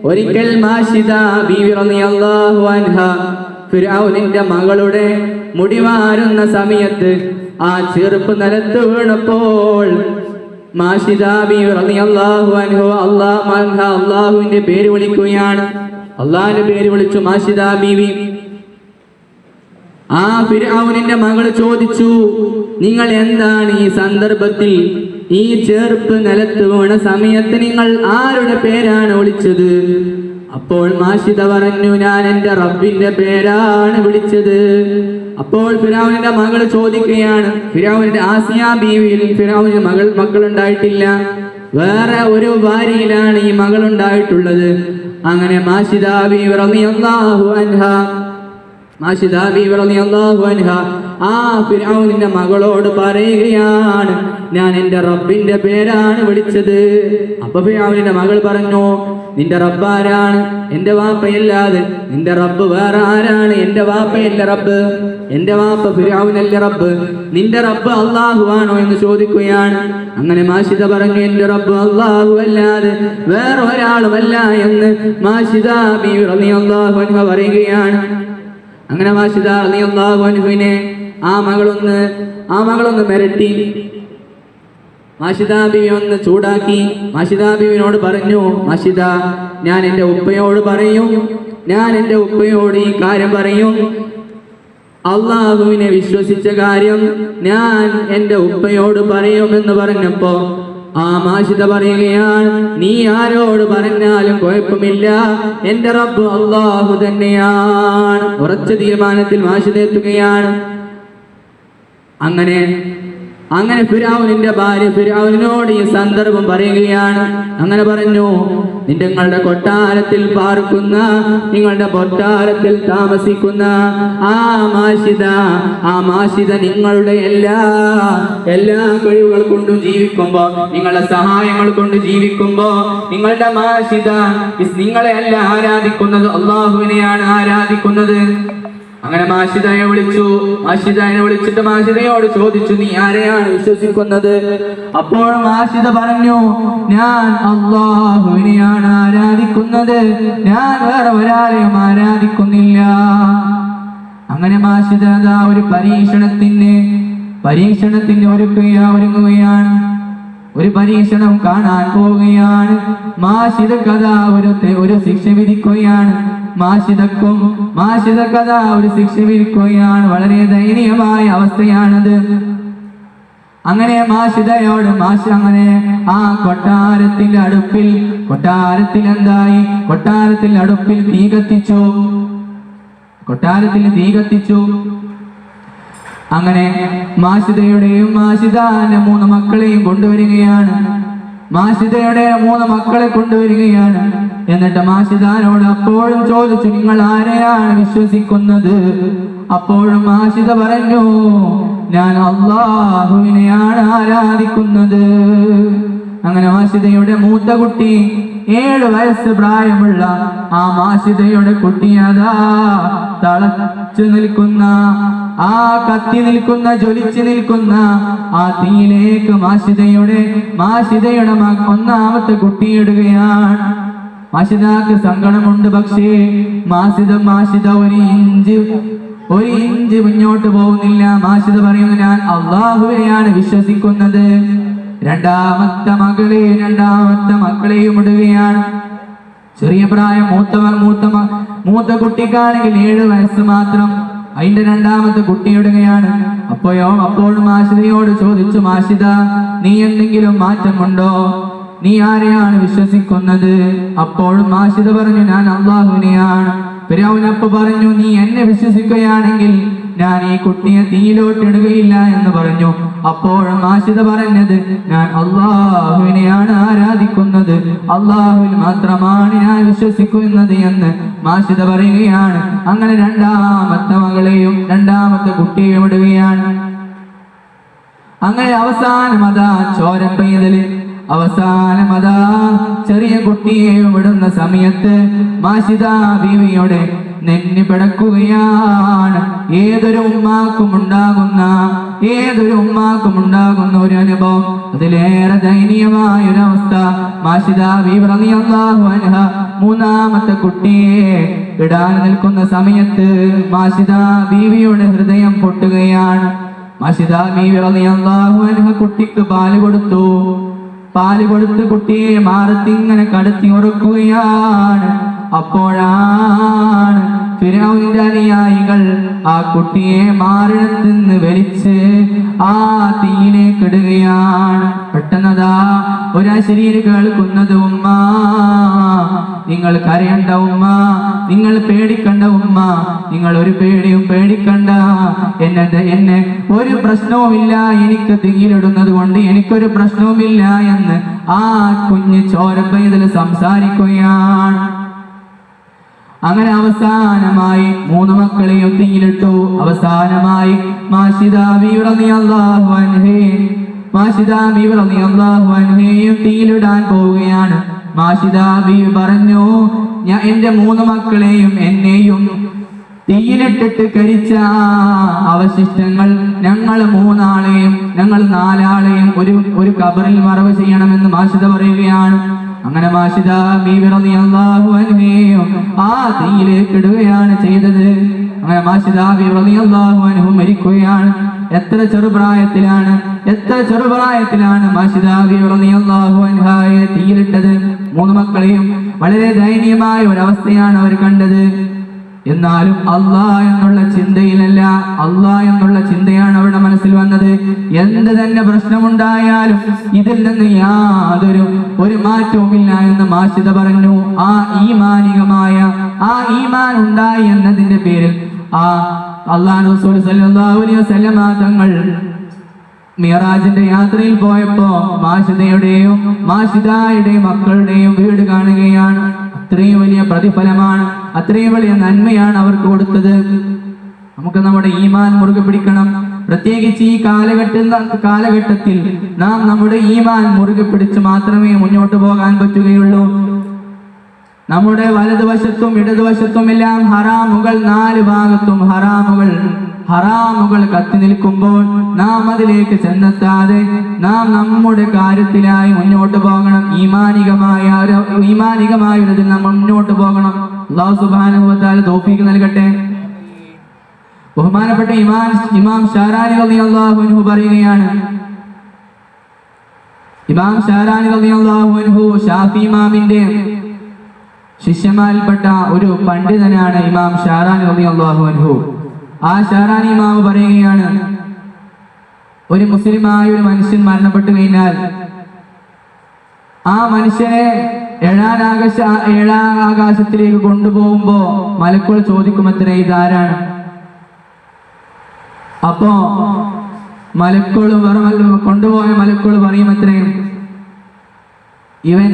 ഒരിക്കൽ മാഷിദ ബീവി റളിയല്ലാഹു അൻഹ ഫിർഔനിന്റെ മകളുടെ മുടിവാരുന്ന സമയത്ത് ആ ചെറുപ്പ് നിലത്ത് വീണപ്പോൾ മാഷിദ ബീവി റളിയല്ലാഹു അൻഹ അല്ലാഹുവിന്റെ പേര് വിളിക്കുകയാണ്. അല്ലാഹുവിന്റെ പേര് വിളിച്ചു മാഷിദ ബീവി. ആ ഫിർഔനിന്റെ മകൾ ചോദിച്ചു, നിങ്ങൾ എന്താണ് ഈ സന്ദർഭത്തിൽ ഈ ചെറുപ്പ് നിലത്ത് വീണ സമയത്ത് നിങ്ങൾ ആരുടെ പേരാണ് വിളിച്ചത്? അപ്പോൾ മാഷിദ പറഞ്ഞു, ഞാൻ എൻ്റെ റബ്ബിന്റെ പേരാണ് വിളിച്ചത്. അപ്പോൾ ഫിർഔനിന്റെ മകൾ ചോദിക്കുകയാണ്, ഫിർഔനിന്റെ ആസിയ ബീവിയിൽ ഫിർഔനിന് മക്കളുണ്ടായിട്ടില്ല, വേറെ ഒരു ഭാര്യയിലാണ് ഈ മകളുണ്ടായിട്ടുള്ളത്. അങ്ങനെ മാഷിദ ബീവി റളിയല്ലാഹു അൻഹ ആ ഫിർഔനിന്റെ മകളോട് പറയുകയാണ്, ഞാൻ എൻ്റെ റബ്ബിന്റെ പേരാണ് വിളിച്ചത്. അപ്പൊ ഫിർഔനിന്റെ മകൾ പറഞ്ഞു, നിന്റെ റബ്ബ് ആരാണ്? എൻ്റെ വാപ്പയല്ലാതെ നിന്റെ റബ്ബ് വേറെ ആരാണ്? എൻ്റെ വാപ്പയല്ല റബ്ബ്, എൻ്റെ വാപ്പ ഫിർഔനല്ല റബ്ബ്, നിന്റെ റബ്ബ് അല്ലാഹു ആണോ എന്ന് ചോദിക്കുകയാണ്. അങ്ങനെ മാഷിദ പറഞ്ഞു, എൻ്റെ റബ്ബ് അല്ലാഹു അല്ലാതെ വേറെ ഒരാളുമല്ല എന്ന് മാഷിദ ബീവി റളിയല്ലാഹു അൻഹ പറയുകയാണ്. അങ്ങനെ മാഷിദ റളിയല്ലാഹു അൻഹുവിനെ ആ മകളൊന്ന് മിരട്ടി, മാഷിദ ബീവി ഒന്ന് ചൂടാക്കി. മാഷിദ ബീവിനോട് പറഞ്ഞു, മാഷിദ, ഞാൻ എൻ്റെ ഉപ്പയോട് ഈ കാര്യം പറയും, അള്ളാഹുവിനെ വിശ്വസിച്ച കാര്യം ഞാൻ എൻ്റെ ഉപ്പയോട് പറയുമെന്ന് പറഞ്ഞപ്പോ ആ മാഷിദ പറയുകയാണ്, നീ ആരോട് പറഞ്ഞാലും കുഴപ്പമില്ല, എൻ്റെ റബ്ബ് അള്ളാഹു തന്നെയാണ്. ഉറച്ച തീരുമാനത്തിൽ മാഷിദ എത്തുകയാണ്. അങ്ങനെ ഫിർഔനിന്റെ ഭാര്യ ഫിർഔനിനോട് ഈ സന്ദർഭം പറയുകയാണ്. അങ്ങനെ പറഞ്ഞു, നിങ്ങളുടെ കൊട്ടാരത്തിൽ പാർക്കുന്ന, നിങ്ങളുടെ കൊട്ടാരത്തിൽ താമസിക്കുന്ന ആ മാഷിദ നിങ്ങളുടെ എല്ലാ കഴിവുകൾ കൊണ്ടും ജീവിക്കുമ്പോ, നിങ്ങളുടെ സഹായങ്ങൾ കൊണ്ട് ജീവിക്കുമ്പോ നിങ്ങളുടെ മാഷിദ നിങ്ങളെ അല്ല ആരാധിക്കുന്നത്, അള്ളാഹുവിനെയാണ് ആരാധിക്കുന്നത്. അങ്ങനെ മാഷിദയെ വിളിച്ചിട്ട് മാഷിദയോട് ചോദിച്ചു, നീ ആരെയാണ് വിശ്വസിക്കുന്നത്? അപ്പോൾ മാഷിദ പറഞ്ഞു, ഞാൻ അല്ലാഹുവിനെയാണ് ആരാധിക്കുന്നത്, ഞാൻ വേറെ ഒരാളെയും ആരാധിക്കുന്നില്ല. അങ്ങനെ മാഷിദ ഒരു പരീക്ഷണത്തിന് ഒരുങ്ങുകയാണ്. ഒരു പരീക്ഷണം കാണാൻ പോവുകയാണ്. മാഷിദ കഥ ഒരു ശിക്ഷ വിധിക്കുകയാണ്. മാഷിദ കഥ ഒരു ശിക്ഷ വിധിക്കുകയാണ്. വളരെ ദയനീയമായ അവസ്ഥയാണത്. അങ്ങനെ അങ്ങനെ ആ കൊട്ടാരത്തിൽ അടുപ്പിൽ തീ കത്തിച്ചു. അങ്ങനെ മാഷിദയുടെയും മാഷിദാന്റെ 3 മക്കളെയും കൊണ്ടുവരികയാണ്. മാഷിദയുടെ 3 മക്കളെ കൊണ്ടുവരികയാണ്. എന്നിട്ട് മാഷിദാനോട് അപ്പോഴും ചോദിച്ചു, നിങ്ങൾ ആരെയാണ് വിശ്വസിക്കുന്നത്? അപ്പോഴും മാഷിദ പറഞ്ഞു, ഞാൻ അല്ലാഹുവിനെയാണ് ആരാധിക്കുന്നത്. അങ്ങനെ മാഷിദയുടെ മൂത്ത കുട്ടി 7 വയസ്സ് പ്രായമുള്ള ആ മാഷിദയുടെ കുട്ടി അതാ തളച്ചു നിൽക്കുന്ന, ആ കത്തി നിൽക്കുന്ന, ജ്വലിച്ചു നിൽക്കുന്ന ആ തീയിലേക്ക് മാഷിദയുടെ 1ാമത്തെ കുട്ടിയിടുകയാണ്. മാഷിദക്ക് സങ്കടമുണ്ട്. പക്ഷേ മാഷിദ ഒരു ഇഞ്ച് മുന്നോട്ട് പോകുന്നില്ല. മാഷിദ പറയുന്നു, ഞാൻ അല്ലാഹുവിനെയാണ് വിശ്വസിക്കുന്നത്. രണ്ടാമത്തെ മക്കളെയും ഇടുകയാണ്. ചെറിയ പ്രായം, മൂത്ത കുട്ടിക്കാണെങ്കിൽ 7 വയസ്സ് മാത്രം. അതിന്റെ 2ാമത്തെ കുട്ടിയിടുകയാണ്. അപ്പോഴും മാഷിദയോട് ചോദിച്ചു, മാഷിദ, നീ എന്തെങ്കിലും മാറ്റമുണ്ടോ? നീ ആരെയാണ് വിശ്വസിക്കുന്നത്? അപ്പോഴും മാഷിദ പറഞ്ഞു, ഞാൻ അല്ലാഹുവിനെയാണ്. ഫിർഔനപ്പ പറഞ്ഞു, നീ എന്നെ വിശ്വസിക്കുകയാണെങ്കിൽ ഞാൻ ഈ കുട്ടിയെ തീയിലോട്ട് ഇടുകയില്ല എന്ന് പറഞ്ഞു. അപ്പോഴും മാഷിദ പറഞ്ഞത്, ഞാൻ അല്ലാഹുവിനെയാണ് ആരാധിക്കുന്നത്, അല്ലാഹുവിൽ മാത്രമാണ് ഞാൻ വിശ്വസിക്കുന്നത് എന്ന് മാഷിദ പറയുകയാണ്. അങ്ങനെ 2ാമത്തെ കുട്ടിയെയും ഇടുകയാണ്. അങ്ങനെ അവസാനമതാ ചോരപ്പെയ്തല്, അവസാനമതാ ചെറിയ കുട്ടിയെ വിടുന്ന സമയത്ത് മാഷിദ ബീവിയുടെ നെഞ്ഞു പിടക്കുകയാണ്. ഏതൊരു ഉമ്മാക്കും ഉണ്ടാകുന്ന ഒരു അനുഭവം, അതിലേറെ ദയനീയമായ ഒരു അവസ്ഥ. മാഷിദ ബീവി റളിയല്ലാഹു അൻഹ 3ാമത്തെ കുട്ടിയെ ഇടാൻ നിൽക്കുന്ന സമയത്ത് മാഷിദ ബീവിയുടെ ഹൃദയം പൊട്ടുകയാണ്. മാഷിദ ബീവി റളിയല്ലാഹു അൻഹ കുട്ടിക്ക് പാല് കൊടുത്ത് കുട്ടിയെ മാറത്തിങ്ങനെ കടത്തി ഉറക്കുകയാണ്. അപ്പോഴാണ് ഫിർഔനിന്റെ അനുയായികൾ ആ കുട്ടിയെ മാറിടത്ത് നിന്ന് വലിച്ച് ആ തീയിലേക്ക് ഇടുകയാണ്. പെട്ടെന്നതാ ഒരു അശരീരി കേൾക്കുന്നത്, ഉമ്മ നിങ്ങൾ കരയണ്ട ഉമ്മ, നിങ്ങൾ പേടിക്കണ്ട ഉമ്മ, നിങ്ങൾ ഒരു പേടിയും പേടിക്കണ്ട, എന്നെ ഒരു പ്രശ്നവുമില്ല, എനിക്ക് തീയിലിടുന്നത് കൊണ്ട് എനിക്കൊരു പ്രശ്നവുമില്ല എന്ന് ആ കുഞ്ഞ് ചോരപ്പെയ്തൽ സംസാരിക്കുകയാണ്. അങ്ങനെ അവസാനമായി 3 മക്കളെയും തീയിലിട്ടു. അവസാനമായി മാഷിദ ബീവി റളിയല്ലാഹു അൻഹയെയും തീയിലിടാൻ പോവുകയാണ്. മാഷിദ ബീവി പറഞ്ഞു, ഞാൻ എന്റെ 3 മക്കളെയും എന്നെയും തീയിലിട്ടിട്ട് കരിച്ച അവശിഷ്ടങ്ങൾ ഞങ്ങൾ 4 ആളെയും ഒരു ഖബറിൽ മറവ് ചെയ്യണമെന്ന് മാഷിദ പറയുകയാണ്. അങ്ങനെ മാഷിദ ബീവി റളിയല്ലാഹു അൻഹയും ആ തീയിലേക്ക് ഇടുകയാണ് ചെയ്തത്. അങ്ങനെ മാഷിദ ബീവി റളിയല്ലാഹു അൻഹു മരിക്കുകയാണ്. എത്ര ചെറുപ്രായത്തിലാണ് മാഷിദ ബീവി റളിയല്ലാഹു അൻഹയെ തീയിലിട്ടത്. 3 മക്കളെയും വളരെ ദയനീയമായ ഒരവസ്ഥയാണ് അവർ കണ്ടത്. എന്നാലും അല്ലാഹ് എന്നുള്ള ചിന്തയാണ് അവരുടെ മനസ്സിൽ വന്നത്. എന്ത് തന്നെ പ്രശ്നമുണ്ടായാലും ഇതിൽ നിന്ന് യാതൊരു മാറ്റവുമില്ല എന്ന് മാഷിദ പറഞ്ഞു. ആ ഈമാൻ ഉണ്ടായി എന്നതിന്റെ പേരിൽ ആ അല്ലാഹു റസൂൽ സല്ലല്ലാഹു അലൈഹി വസല്ലം തങ്ങൾ മിഅ്റാജിന്റെ യാത്രയിൽ പോയപ്പോ മാഷിദയുടെയും മക്കളുടെയും വീട് കാണുകയാണ്. അത്രയും വലിയ പ്രതിഫലമാണ്, അത്രയും വലിയ നന്മയാണ് അവർക്ക് കൊടുത്തത്. നമുക്ക് നമ്മുടെ ഈമാൻ മുറുകെ പിടിക്കണം. പ്രത്യേകിച്ച് ഈ കാലഘട്ടത്തിൽ നാം നമ്മുടെ ഈമാൻ മുറുകെ പിടിച്ച് മാത്രമേ മുന്നോട്ട് പോകാൻ പറ്റുകയുള്ളൂ. നമ്മുടെ വലതുവശത്തും ഇടതുവശത്തും എല്ലാം ഹറാമുകൾ, 4 ഭാഗത്തും ഹറാമുകൾ കത്തി നിൽക്കുമ്പോൾ നാം അതിലേക്ക് ചെന്നെത്താതെ നാം നമ്മുടെ കാര്യത്തിലായി മുന്നോട്ട് പോകണം. ഈമാനികമായൊരിതിൽ നമ്മൾ മുന്നോട്ട് പോകണം. അല്ലാഹു സുബ്ഹാനഹു വ തആല തൗഫീഖ് നൽകട്ടെ. ബഹുമാനപ്പെട്ട ഇമാം ഷാരാനി റളിയല്ലാഹു അൻഹു പറയുകയാണ്, ഇമാം ഷാരാനി റളിയല്ലാഹു അൻഹു ഷാഫി ഇമാമിന്റെ ശിഷ്യന്മാരിൽപ്പെട്ട ഒരു പണ്ഡിതനാണ് ഇമാം ഷാരാനി റളിയല്ലാഹു അൻഹു. ആ ഷാരാനി ഇമാം പറയുകയാണ്, ഒരു മുസ്ലിമായ ഒരു മനുഷ്യൻ മരണപ്പെട്ടു കഴിഞ്ഞാൽ ആ മനുഷ്യനെ ഏഴാം ആകാശത്തിലേക്ക് കൊണ്ടുപോകുമ്പോ മലക്കുകൾ ചോദിക്കുമത്രേ, ഇതാരാണ്? അപ്പോ കൊണ്ടുപോയ മലക്കുകൾ പറയും അത്രയും, ഇവൻ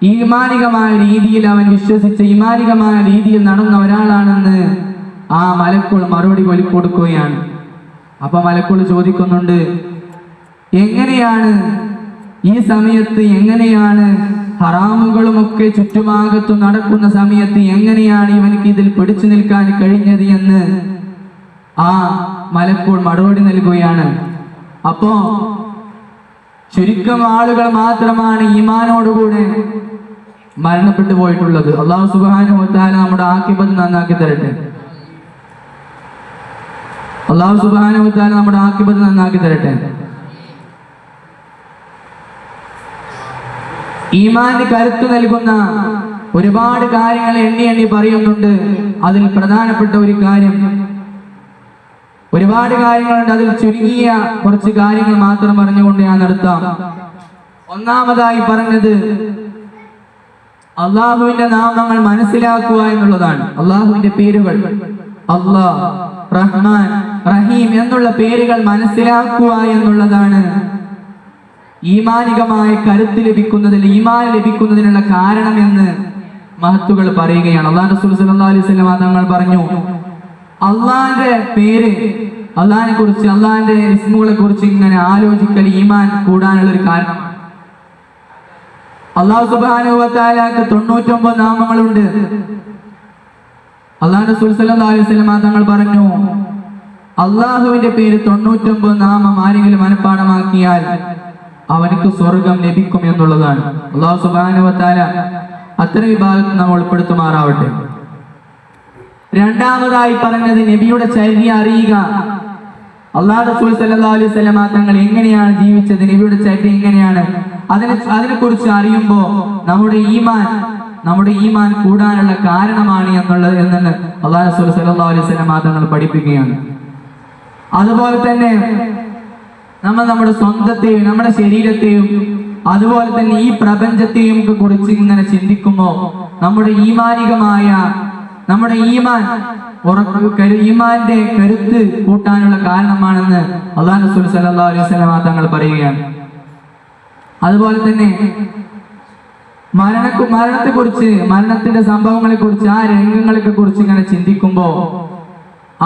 ഈമാനികമായ രീതിയിൽ അവൻ വിശ്വസിച്ച ഈമാനികമായ രീതിയിൽ നടന്ന ഒരാളാണെന്ന് ആ മലക്കുകൾ മറുപടി കൊടുക്കുകയാണ്. അപ്പൊ മലക്കുകൾ ചോദിക്കുന്നുണ്ട്, എങ്ങനെയാണ് ഈ സമയത്ത്, എങ്ങനെയാണ് ഹറാമുകളുമൊക്കെ ചുറ്റുഭാഗത്തു നടക്കുന്ന സമയത്ത് എങ്ങനെയാണ് ഇവനിക്ക് ഇതിൽ പിടിച്ചു നിൽക്കാൻ കഴിഞ്ഞത് എന്ന് ആ മലക്കുകൾ മറുപടി നൽകുകയാണ്. അപ്പോ ചുരുക്കം ആളുകൾ മാത്രമാണ് ഈമാനോടുകൂടെ മരണപ്പെട്ടു പോയിട്ടുള്ളത്. അല്ലാഹു സുബ്ഹാനഹു വ തആല നമ്മുടെ ആഖിബത്ത് നന്നാക്കി തരട്ടെ. അല്ലാഹു സുബ്ഹാനഹു വ തആല നമ്മുടെ ആഖിബത്ത് നന്നാക്കി തരട്ടെ. ഈമാന് കരുത്ത് നൽകുന്ന ഒരുപാട് കാര്യങ്ങൾ എണ്ണി എണ്ണി പറയുന്നുണ്ട്. അതിൽ പ്രധാനപ്പെട്ട ഒരു കാര്യം, ഒരുപാട് കാര്യങ്ങളുണ്ട്, അതിൽ ചുരുങ്ങിയ കുറച്ച് കാര്യങ്ങൾ മാത്രം പറഞ്ഞുകൊണ്ട് ഞാൻ നിർത്താം. ഒന്നാമതായി പറഞ്ഞത് അള്ളാഹുവിന്റെ നാമങ്ങൾ മനസ്സിലാക്കുക എന്നുള്ളതാണ്. അള്ളാഹുവിന്റെ പേരുകൾ, അല്ലാഹ്, റഹ്മാൻ, റഹീം എന്നുള്ള പേരുകൾ മനസ്സിലാക്കുക എന്നുള്ളതാണ് ഈമാനികമായ കരുത്ത് ലഭിക്കുന്നതിൽ, ഈമാൻ ലഭിക്കുന്നതിനുള്ള കാരണമെന്ന് മഹത്തുകൾ പറയുകയാണ്. അല്ലാഹു റസൂൽ സല്ലല്ലാഹു അലൈഹി വസല്ലം തങ്ങൾ പറഞ്ഞു, അള്ളാഹിന്റെ പേര്, അള്ളാഹിനെ കുറിച്ച്, അള്ളാഹിന്റെ ഇസ്മുകളെ കുറിച്ച് ഇങ്ങനെ ആലോചിക്കൽ ഈമാൻ കൂടാനുള്ള ഒരു കാരണമാണ്. അല്ലാഹു സുബ്ഹാനഹു വ തആലക്ക് 99 നാമങ്ങളുണ്ട്. അല്ലാഹു റസൂൽ സല്ലല്ലാഹു അലൈഹി വസല്ലം തങ്ങൾ പറഞ്ഞു, അള്ളാഹുവിന്റെ പേര് 99 നാമം ആരെങ്കിലും മനഃപ്പാഠമാക്കിയാൽ അവനക്ക് സ്വർഗം ലഭിക്കും എന്നുള്ളതാണ്. അല്ലാഹു സുബ്ഹാനഹു വ തആല അത്തരം വിഭാഗത്തിൽ നാം ഉൾപ്പെടുത്തുമാറാവട്ടെ. രണ്ടാമതായി പറഞ്ഞത് നബിയുടെ ചര്യ അറിയുക. അല്ലാഹു റസൂൽ സല്ലല്ലാഹു അലൈഹി വസല്ലം തങ്ങൾ എങ്ങനെയാണ് ജീവിച്ചത്, നബിയുടെ ചര്യ എങ്ങനെയാണ്, അതിനെ കുറിച്ച് അറിയുമ്പോൾ നമ്മുടെ ഈമാൻ കൂടാനുള്ള കാരണമാണ് എന്ന് അല്ലാഹു റസൂൽ സല്ലല്ലാഹു അലൈഹി വസല്ലം തങ്ങൾ പഠിപ്പിക്കുകയാണ്. അതുപോലെ തന്നെ നമ്മൾ നമ്മുടെ സ്വന്തത്തെയും നമ്മുടെ ശരീരത്തെയും അതുപോലെ തന്നെ ഈ പ്രപഞ്ചത്തെയും കുറിച്ച് ഇങ്ങനെ ചിന്തിക്കുമ്പോൾ നമ്മുടെ ഈമാന്റെ കരുത്ത് കൂട്ടാനുള്ള കാരണമാണെന്ന് അല്ലാഹു റസൂൽ സല്ലല്ലാഹു അലൈഹി വസല്ലം തങ്ങൾ പറയുകയാണ്. അതുപോലെ തന്നെ മരണത്തെക്കുറിച്ച്, മരണത്തിന്റെ സംഭവങ്ങളെ കുറിച്ച്, ആ രംഗങ്ങളെ കുറിച്ച് ഇങ്ങനെ ചിന്തിക്കുമ്പോൾ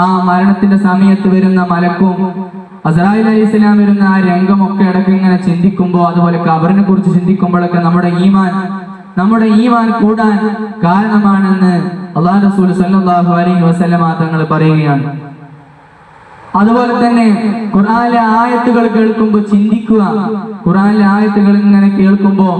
ആ മരണത്തിന്റെ സമയത്ത് വരുന്ന മലക്കും അസ്രായീൽ അലൈഹിസ്സലാം വരുന്ന ആ രംഗമൊക്കെ ഇടയ്ക്ക് ഇങ്ങനെ ചിന്തിക്കുമ്പോൾ, അതുപോലെ ഖബറിനെ കുറിച്ച് ചിന്തിക്കുമ്പോഴൊക്കെ നമ്മുടെ ഈമാൻ കൂടാൻ കാരണമാണെന്ന് അല്ലാഹു റസൂൽ സല്ലല്ലാഹു അലൈഹി വസല്ലം തങ്ങൾ പറയുകയാണ്. അതുപോലെ തന്നെ ഖുർആനിലെ ആയത്തുകൾ കേൾക്കുമ്പോൾ ചിന്തിക്കുക, ഖുർആനിലെ ആയത്തുകൾ ഇങ്ങനെ കേൾക്കുമ്പോൾ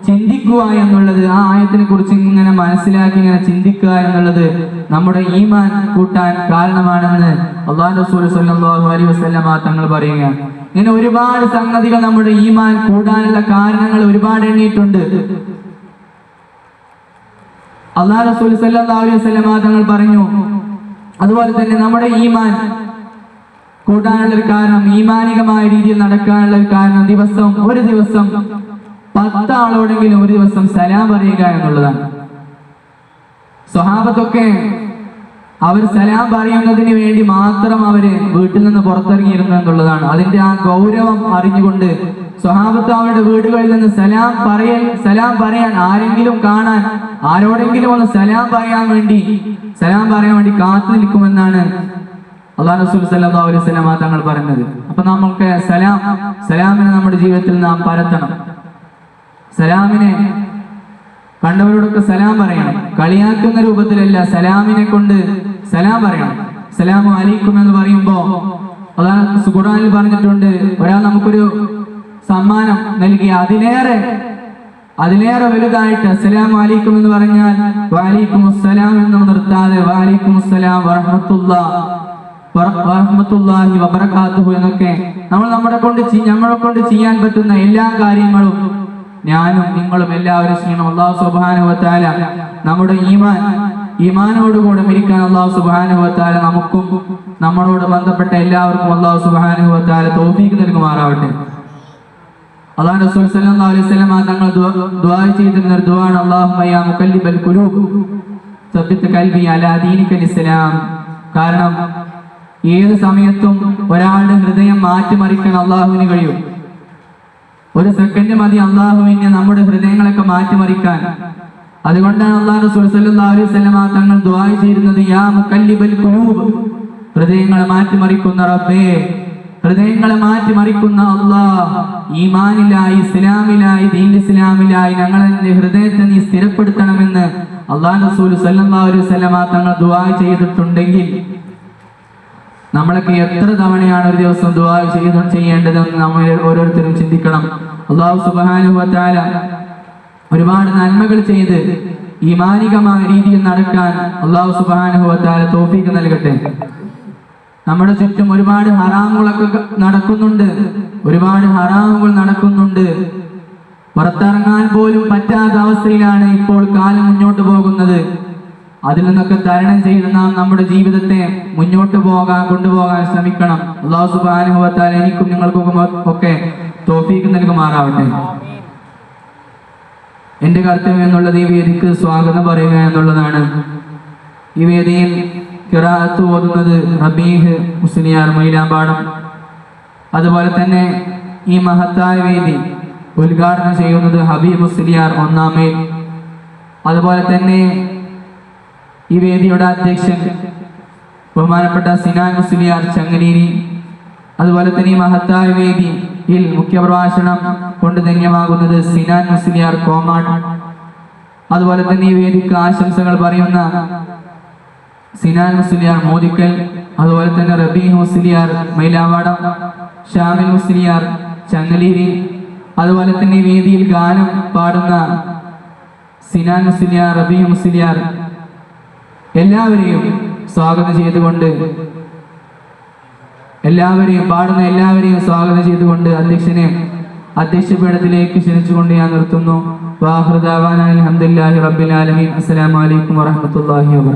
ചിന്തിക്കുക എന്നുള്ളത്, ആ ആയത്തിനെ കുറിച്ച് ഇങ്ങനെ മനസ്സിലാക്കി ഇങ്ങനെ ചിന്തിക്കുക എന്നുള്ളത് നമ്മുടെ ഈമാൻ കൂട്ടാൻ കാരണമാണെന്ന് അല്ലാഹു റസൂൽ സല്ലല്ലാഹു അലൈഹി വസല്ലം തങ്ങൾ പറയുകയാണ്. ഇങ്ങനെ ഒരുപാട് സംഗതികൾ നമ്മുടെ ഈമാൻ കൂടാനുള്ള കാരണങ്ങൾ ഒരുപാട് എണ്ണിയിട്ടുണ്ട്. അല്ലാഹു റസൂൽ സല്ലല്ലാഹു അലൈഹി വസല്ലം തങ്ങൾ പറഞ്ഞു, അതുപോലെ തന്നെ നമ്മുടെ ഈമാൻ കൂട്ടാനുള്ള ഒരു കാരണം, ഈമാനികമായ രീതിയിൽ നടക്കാനുള്ള ഒരു കാരണം, ഒരു ദിവസം 10 ആളോടെങ്കിലും ഒരു ദിവസം സലാം പറയുക എന്നുള്ളതാണ്. സ്വഹാബത്തൊക്കെ അവർ സലാം പറയുന്നതിന് വേണ്ടി മാത്രം അവര് വീട്ടിൽ നിന്ന് പുറത്തിറങ്ങിയിരുന്നു എന്നുള്ളതാണ്. അതിന്റെ ആ ഗൗരവം അറിഞ്ഞുകൊണ്ട് സ്വഹാബത്ത് അവരുടെ വീടുകളിൽ നിന്ന് സലാം പറയാൻ ആരെങ്കിലും കാണാൻ, ആരോടെങ്കിലും ഒന്ന് സലാം പറയാൻ വേണ്ടി കാത്തു നിൽക്കുമെന്നാണ് അല്ലാഹു റസൂൽ സല്ലല്ലാഹു അലൈഹി വസല്ലം തങ്ങൾ പറഞ്ഞത്. അപ്പൊ നമുക്ക് സലാമിനെ നമ്മുടെ ജീവിതത്തിൽ നാം പരത്തണം. സലാമിനെ കണ്ടവരോടൊക്കെ സലാം പറയണം, കളിയാക്കുന്ന രൂപത്തിലല്ല, സലാമിനെ കൊണ്ട് സലാം പറയണം. സലാമു അലൈക്കും എന്ന് പറയുമ്പോൾ അല്ലാഹു ഖുർആനിൽ പറഞ്ഞിട്ടുണ്ട്, ഒരാൾ നമുക്കൊരു സമ്മാനം നൽകി അതിലേറെ വലുതായിട്ട് അസ്സലാമു അലൈക്കും എന്ന് പറഞ്ഞാൽ വഅലൈക്കുമുസ്സലാം എന്ന് നിർത്താതെ വഅലൈക്കുമുസ്സലാം വറഹ്മത്തുള്ളാഹി വബറകാതുഹു എന്നൊക്കെ നമ്മളെ കൊണ്ട് ചെയ്യാൻ പറ്റുന്ന എല്ലാ കാര്യങ്ങളും ഞാനും നിങ്ങളും എല്ലാവരും ചെയ്യണം. അല്ലാഹു സുബ്ഹാനഹു വ തആല നമ്മുടെ ഈമാനോടുകൂടെ മരിക്കാൻ അല്ലാഹു സുബ്ഹാനഹു വ തആല നമുക്കും നമ്മളോട് ബന്ധപ്പെട്ട എല്ലാവർക്കും അല്ലാഹു സുബ്ഹാനഹു വ തആല തൗഫീഖ് നൽകുമാറാവട്ടെ. അല്ലാഹു റസൂൽ സല്ലല്ലാഹു അലൈഹി വസല്ലം തങ്ങൾ ദുആ ചെയ്തിരുന്ന ഒരു ദുആണ്, അല്ലാഹുമ്മ യാ മുഖല്ലിബൽ ഖുലൂബ് സബ്ബിത് ഖൽബി അലാ ദീനിക്കൽ ഇസ്ലാം. കാരണം ഏത് സമയത്തും ഒരാളുടെ ഹൃദയം മാറ്റിമറിക്കാൻ അള്ളാഹുവിന് കഴിയും. ഒരു സെക്കൻഡ് മതി അള്ളാഹുവിന് നമ്മുടെ ഹൃദയങ്ങളൊക്കെ മാറ്റിമറിക്കാൻ. അതുകൊണ്ടാണ് അള്ളാഹു റസൂൽ സല്ലല്ലാഹു അലൈഹി വസല്ലം തങ്ങൾ ദുആ ചെയ്തിരുന്നത്, യാ മുഖല്ലിബൽ ഖുലൂബ്, ഹൃദയങ്ങളെ മാറ്റിമറിക്കുന്ന റബ്ബേ, ഹൃദയങ്ങളെ മാറ്റിമറിക്കുന്ന അല്ലാഹ്, ഈമാനിലായി ഇസ്ലാമിലായി ദീൻ ഇസ്ലാമിലായി ഞങ്ങളുടെ ഹൃദയത്തെ നീ സ്ഥിരപ്പെടുത്തണമെന്ന് അള്ളാഹു റസൂൽ സല്ലല്ലാഹു അലൈഹി വസല്ലം തങ്ങൾ ദുആ ചെയ്തിട്ടുണ്ടെങ്കിൽ നമ്മളൊക്കെ എത്ര തവണയാണ് ഒരു ദിവസം ദുആ ചെയ്യേണ്ടതെന്ന് നമ്മൾ ഓരോരുത്തരും ചിന്തിക്കണം. അല്ലാഹു സുബ്ഹാനഹു വ തആല ഒരുപാട് നന്മകൾ ചെയ്ത് ഈമാനികമായ രീതിയിൽ നടക്കാൻ അല്ലാഹു സുബ്ഹാനഹു വ തആല തൗഫീഖ് നൽകട്ടെ. നമ്മുടെ ചുറ്റും ഒരുപാട് ഹറാമുകളൊക്കെ നടക്കുന്നുണ്ട്, ഒരുപാട് ഹറാമുകൾ നടക്കുന്നുണ്ട്. പുറത്തിറങ്ങാൻ പോലും പറ്റാത്ത അവസ്ഥയിലാണ് ഇപ്പോൾ കാലം മുന്നോട്ട് പോകുന്നത്. അതിൽ നിന്നൊക്കെ തരണം ചെയ്ത് നാം നമ്മുടെ ജീവിതത്തെ മുന്നോട്ട് കൊണ്ടുപോകാൻ ശ്രമിക്കണം. അല്ലാഹു സുബ്ഹാനഹു വ തആല എനിക്കും നിങ്ങൾക്കും ഒക്കെ തൗഫീഖ് നൽകുമാറാവട്ടെ. എന്റെ കർത്തവ്യം എന്നുള്ളത് ഈ വേദിക്ക് സ്വാഗതം പറയുക എന്നുള്ളതാണ്. ഈ വേദിയിൽ ഖിറാഅത്ത് ഓതുന്നത് റബീഹ് മുസ്ലിയാർ മൈലാമ്പാടം. അതുപോലെ തന്നെ ഈ മഹത്തായ വേദി ഉദ്ഘാടനം ചെയ്യുന്നത് ഹബീബ് മുസ്ലിയാർ ഒന്നാം മൈൽ. അതുപോലെ തന്നെ ഈ വേദിയുടെ അധ്യക്ഷൻ ബഹുമാനപ്പെട്ട സിനാൻ മുസ്ലിയാർ ചങ്ങലേരി. അതുപോലെ തന്നെ ഈ മഹത്തായ വേദിയിൽ മുഖ്യപ്രഭാഷണം കൊണ്ട് ധന്യമാകുന്നത് സിനാൻ മുസ്ലിയാർ കോമാട്. അതുപോലെ തന്നെ ഈ വേദിക്ക് ആശംസകൾ പറയുന്ന സിനാൻ മുസ്ലിയാർ മോദിക്കൽ, അതുപോലെ തന്നെ റബീഹ് മുസ്ലിയാർ മൈലാവാടം, ഷാമിൽ മുസ്ലിയാർ ചങ്ങലേരി, അതുപോലെ തന്നെ ഈ വേദിയിൽ ഗാനം പാടുന്ന സിനാൻ മുസ്ലിയാർ, റബീഹ് മുസ്ലിയാർ, എല്ലാവരെയും സ്വാഗതം ചെയ്തുകൊണ്ട് എല്ലാവരെയും സ്വാഗതം ചെയ്തുകൊണ്ട് അധ്യക്ഷപീഠത്തിലേക്ക് ക്ഷണിച്ചുകൊണ്ട് ഞാൻ നിർത്തുന്നു. വാഹിറു ദഅവാനാ അൽഹംദുലില്ലാഹി റബ്ബിൽ ആലമീൻ. അസ്സലാമു അലൈക്കും വറഹ്മത്തുള്ളാഹി വബറകാതുഹു.